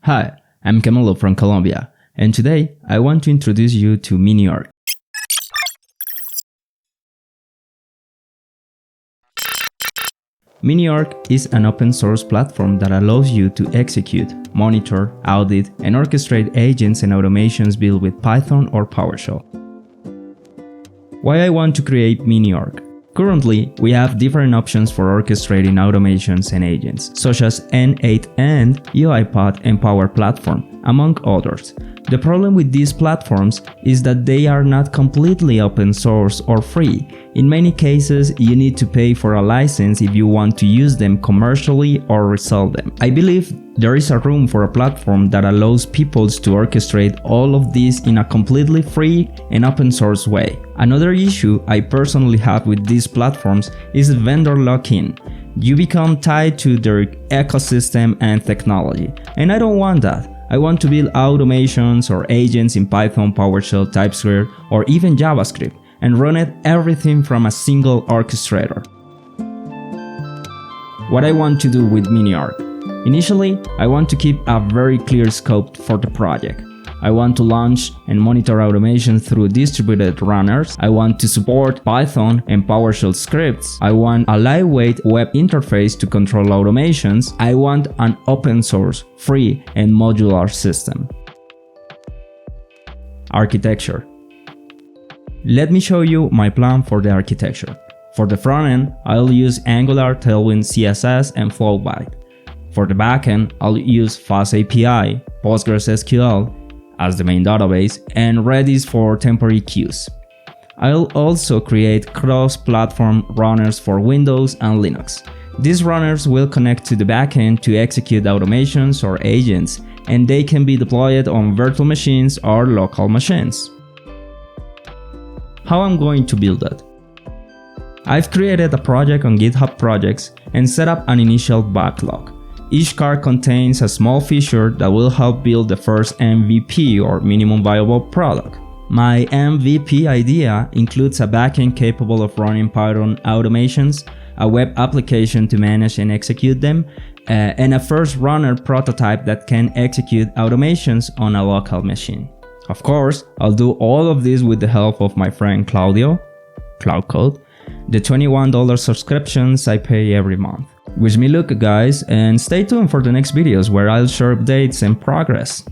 Hi, I'm Camilo from Colombia, and today I want to introduce you to Mini-Orc. Mini-Orc is an open source platform that allows you to execute, monitor, audit, and orchestrate agents and automations built with Python or PowerShell. Why I want to create Mini-Orc? Currently, we have different options for orchestrating automations and agents, such as N8 and UiPath and Power Platform, among others. The problem with these platforms is that they are not completely open source or free. In many cases, you need to pay for a license if you want to use them commercially or resell them. I believe there is a room for a platform that allows people to orchestrate all of this in a completely free and open source way. Another issue I personally have with these platforms is vendor lock-in. You become tied to their ecosystem and technology, and I don't want that. I want to build automations or agents in Python, PowerShell, TypeScript, or even JavaScript, and run everything from a single orchestrator. What I want to do with Mini-Orc? Initially, I want to keep a very clear scope for the project. I want to launch and monitor automation through distributed runners. I want to support Python and PowerShell scripts. I want a lightweight web interface to control automations. I want an open source, free, and modular system. Architecture. Let me show you my plan for the architecture. For the front end, I'll use Angular, Tailwind, CSS, and Flowbyte. For the backend, I'll use FastAPI, PostgreSQL as the main database, and Redis for temporary queues. I'll also create cross-platform runners for Windows and Linux. These runners will connect to the backend to execute automations or agents, and they can be deployed on virtual machines or local machines. How I'm going to build that? I've created a project on GitHub Projects and set up an initial backlog. Each card contains a small feature that will help build the first MVP or minimum viable product. My MVP idea includes a backend capable of running Python automations, a web application to manage and execute them, and a first runner prototype that can execute automations on a local machine. Of course, I'll do all of this with the help of my friend Claudio, Cloud Code, the $21 subscriptions I pay every month. Wish me luck, guys, and stay tuned for the next videos where I'll share updates and progress.